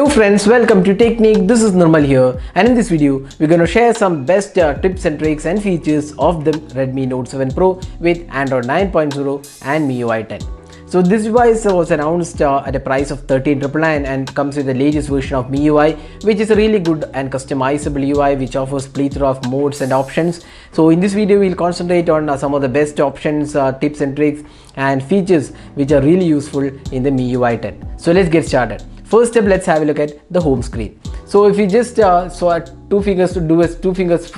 Hello friends, welcome to Technique. This is Normal here, and in this video we're going to share some best tips and tricks and features of the Redmi Note 7 Pro with Android 9.0 and MIUI 10. So this device was announced at a price of 13,999 and comes with the latest version of MIUI, which is a really good and customizable UI which offers plethora of modes and options. So in this video we'll concentrate on some of the best options, tips and tricks and features which are really useful in the MIUI 10. So let's get started. First step, let's have a look at the home screen. So if you just two fingers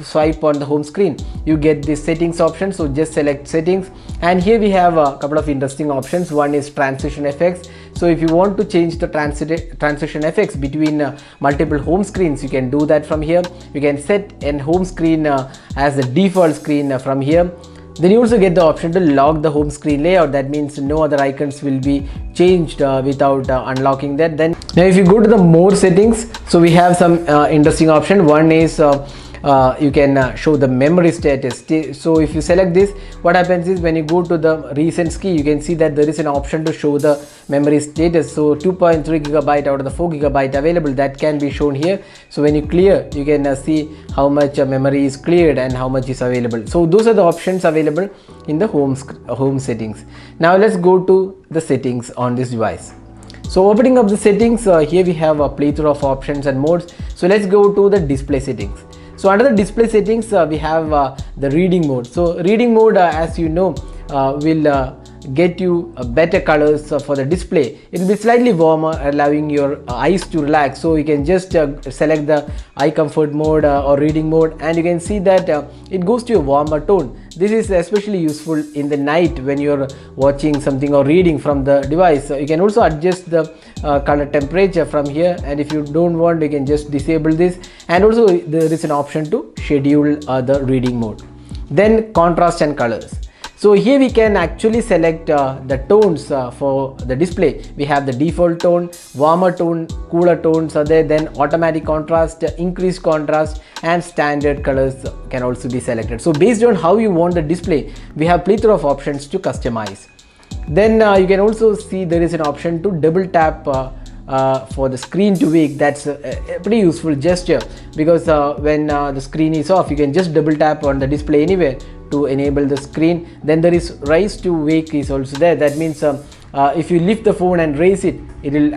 swipe on the home screen, you get the settings option. So just select settings, and here we have a couple of interesting options. One is transition effects. So if you want to change the transition effects between multiple home screens, you can do that from here. You can set an home screen as the default screen from here. Then you also get the option to lock the home screen layout. That means no other icons will be changed without unlocking that. Then now if you go to the more settings, so we have some interesting option. One is you can show the memory status. So if you select this, what happens is when you go to the recent key, you can see that there is an option to show the memory status. So 2.3 GB out of the 4 GB available, that can be shown here. So when you clear, you can see how much memory is cleared and how much is available. So those are the options available in the home settings. Now let's go to the settings on this device. So opening up the settings, here we have a plethora of options and modes. So let's go to the display settings. So under the display settings, we have the reading mode. So reading mode, as you know, will get you better colors for the display. It will be slightly warmer, allowing your eyes to relax. So you can just select the eye comfort mode or reading mode, and you can see that it goes to a warmer tone. This is especially useful in the night when you're watching something or reading from the device. You can also adjust the color temperature from here, and if you don't want, you can just disable this. And also there is an option to schedule the reading mode. Then contrast and colors. So here we can actually select the tones for the display. We have the default tone, warmer tone, cooler tones are there, then automatic contrast, increased contrast, and standard colors can also be selected. So based on how you want the display, we have plethora of options to customize. Then you can also see there is an option to double tap for the screen to wake. That's a pretty useful gesture, because when the screen is off, you can just double tap on the display anywhere to enable the screen. Then there is rise to wake is also there. That means if you lift the phone and raise it, it will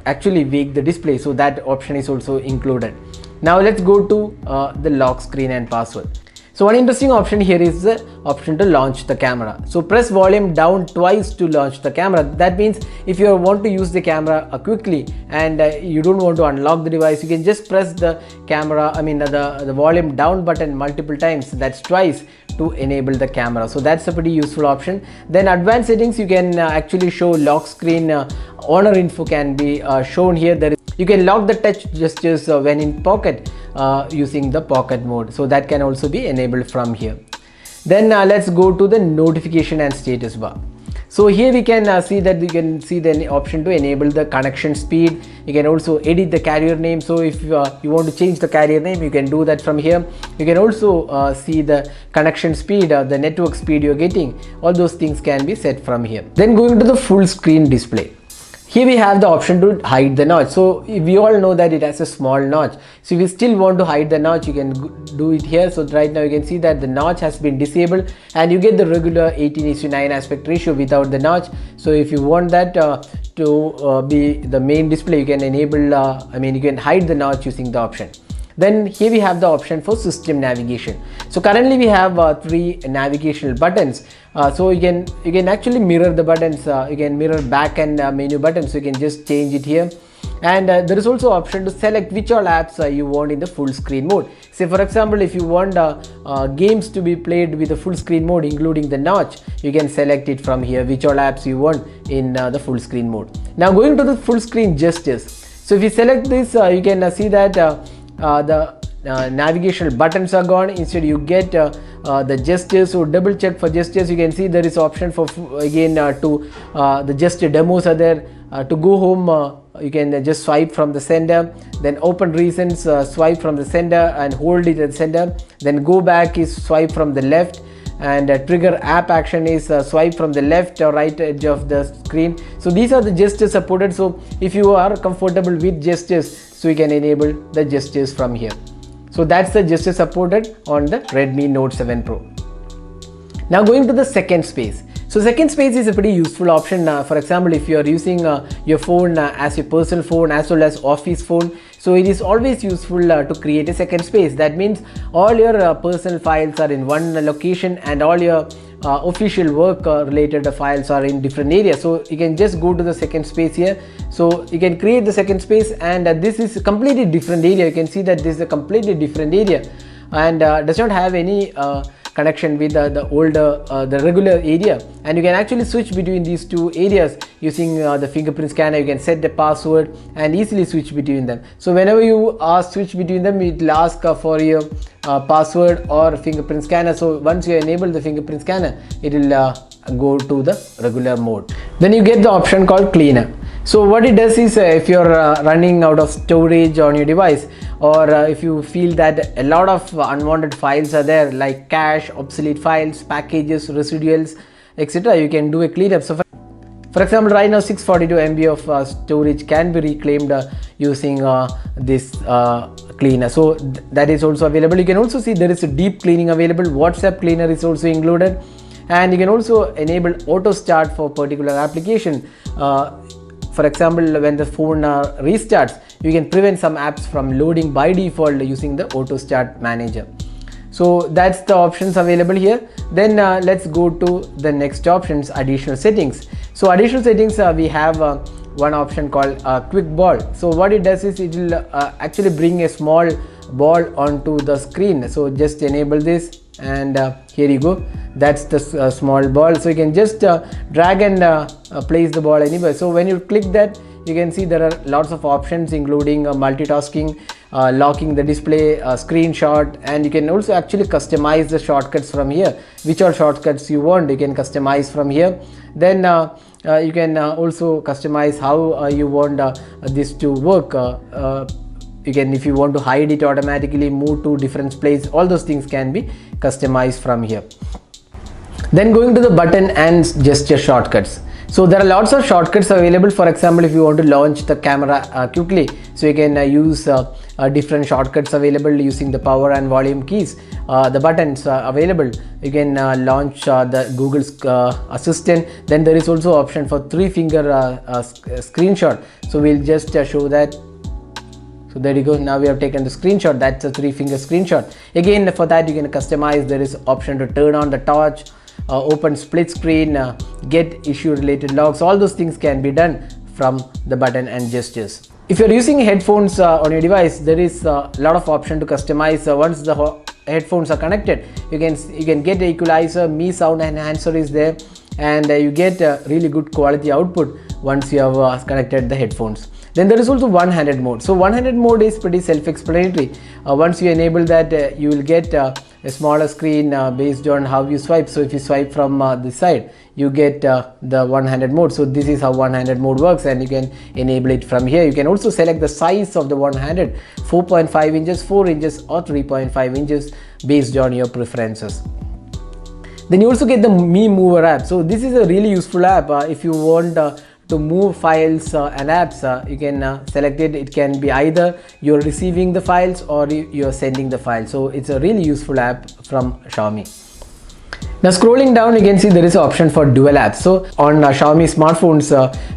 actually wake the display. So that option is also included. Now let's go to the lock screen and password. So one interesting option here is the option to launch the camera. So press volume down twice to launch the camera. That means if you want to use the camera quickly and you don't want to unlock the device, you can just press the camera, the volume down button multiple times. That's twice to enable the camera. So that's a pretty useful option. Then advanced settings, you can actually show lock screen. Honor info can be shown here. You can lock the touch gestures when in pocket using the pocket mode. So that can also be enabled from here. Then let's go to the notification and status bar. So here we can see that you can see the option to enable the connection speed. You can also edit the carrier name. So if you want to change the carrier name, you can do that from here. You can also see the connection speed, the network speed you're getting. All those things can be set from here. Then going to the full screen display. Here we have the option to hide the notch. So we all know that it has a small notch. So if you still want to hide the notch, you can do it here. So right now you can see that the notch has been disabled, and you get the regular 18:9 aspect ratio without the notch. So if you want that to be the main display, you can enable, you can hide the notch using the option. Then here we have the option for system navigation. So currently we have 3 navigational buttons. So you can actually mirror the buttons. You can mirror back and menu buttons. So you can just change it here. And there is also option to select which all apps you want in the full screen mode. Say for example, if you want games to be played with the full screen mode including the notch, you can select it from here, which all apps you want in the full screen mode. Now going to the full screen gestures. So if you select this, you can see that the navigational buttons are gone. Instead you get the gestures. So double check for gestures. You can see there is option for again the gesture demos are there. To go home, you can just swipe from the sender, then open recents, swipe from the sender and hold it at the center, then go back is swipe from the left, and trigger app action is swipe from the left or right edge of the screen. So these are the gestures supported. So if you are comfortable with gestures, so you can enable the gestures from here. So that's the gesture supported on the Redmi Note 7 Pro. Now going to the second space. So second space is a pretty useful option. For example, if you are using your phone as your personal phone as well as office phone, so it is always useful to create a second space. That means all your personal files are in one location and all your official work related files are in different areas. So you can just go to the second space here. So you can create the second space, and this is a completely different area. You can see that this is a completely different area and does not have any connection with the regular area, and you can actually switch between these two areas using the fingerprint scanner. You can set the password and easily switch between them. So whenever you switch between them, it will ask for your password or fingerprint scanner. So once you enable the fingerprint scanner, it will go to the regular mode. Then you get the option called cleaner. So what it does is if you're running out of storage on your device, or if you feel that a lot of unwanted files are there, like cache, obsolete files, packages, residuals, etc., you can do a cleanup. So for example, right now 642 MB of storage can be reclaimed using this cleaner. So that is also available. You can also see there is a deep cleaning available. WhatsApp cleaner is also included, and you can also enable auto start for particular application. For example, when the phone restarts, you can prevent some apps from loading by default using the auto start manager. So that's the options available here. Then let's go to the next options, additional settings. So additional settings, we have one option called quick ball. So what it does is it will actually bring a small ball onto the screen. So just enable this, and here you go. That's the small ball. So you can just drag and place the ball anywhere. So when you click that, you can see there are lots of options, including multitasking, locking the display, screenshot, and you can also actually customize the shortcuts from here. Which are shortcuts you want, you can customize from here. Then you can also customize how you want this to work. You can, if you want to hide it automatically, move to different place, all those things can be customized from here. Then going to the button and gesture shortcuts. So there are lots of shortcuts available. For example, if you want to launch the camera quickly, so you can use different shortcuts available using the power and volume keys. The buttons available, you can launch the Google's Assistant. Then there is also option for 3-finger screenshot. So we'll just show that. So there you go. Now we have taken the screenshot. That's a 3-finger screenshot. Again, for that you can customize. There is option to turn on the torch, open split screen, get issue related logs. All those things can be done from the button and gestures. If you're using headphones on your device, there is a lot of option to customize. Once the headphones are connected, you can get the equalizer. Mi sound enhancer is there, and you get really good quality output once you have connected the headphones. Then there is also one-handed mode. So one-handed mode is pretty self-explanatory. Once you enable that, you will get a smaller screen based on how you swipe. So if you swipe from this side, you get the one-handed mode. So this is how one-handed mode works, and you can enable it from here. You can also select the size of the one-handed, 4.5 inches, 4 inches or 3.5 inches based on your preferences. Then you also get the Mi Mover app. So this is a really useful app. If you want to move files and apps, you can select it. It can be either you're receiving the files or you're sending the files. So it's a really useful app from Xiaomi. Now scrolling down, you can see there is an option for dual apps. So on Xiaomi smartphones,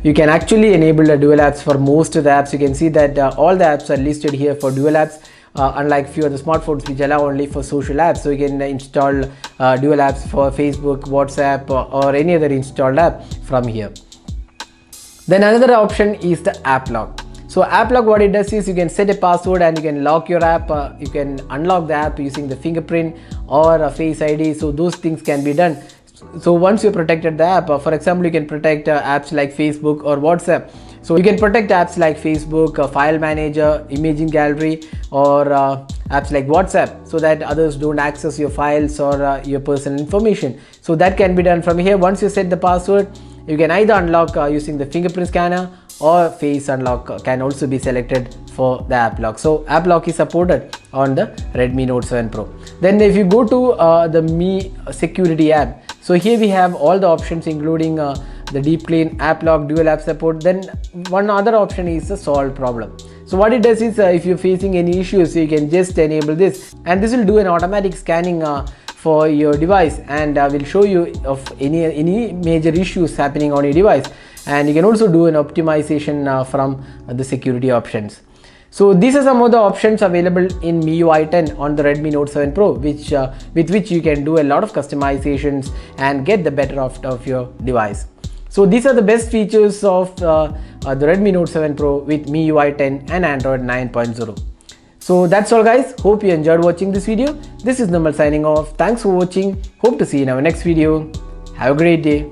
you can actually enable the dual apps for most of the apps. You can see that all the apps are listed here for dual apps. Unlike few other smartphones which allow only for social apps. So you can install dual apps for Facebook, WhatsApp, or any other installed app from here. Then another option is the app lock. So app lock, what it does is you can set a password and you can lock your app. You can unlock the app using the fingerprint or a Face ID. So those things can be done. So once you protected the app, for example, you can protect apps like Facebook or WhatsApp. So you can protect apps like Facebook, File Manager, Imaging Gallery, or apps like WhatsApp, so that others don't access your files or your personal information. So that can be done from here. Once you set the password, you can either unlock using the fingerprint scanner, or face unlock can also be selected for the app lock. So app lock is supported on the Redmi Note 7 Pro. Then if you go to the Mi Security app, so here we have all the options including the deep clean, app lock, dual app support. Then one other option is the solve problem. So what it does is if you're facing any issues, you can just enable this, and this will do an automatic scanning for your device, and will show you of any major issues happening on your device. And you can also do an optimization from the security options. So these are some of the options available in MIUI 10 on the Redmi Note 7 Pro, with which you can do a lot of customizations and get the better of your device. So these are the best features of the Redmi Note 7 Pro with MIUI 10 and Android 9.0. So that's all guys, hope you enjoyed watching this video. This is Namal signing off. Thanks for watching, hope to see you in our next video. Have a great day.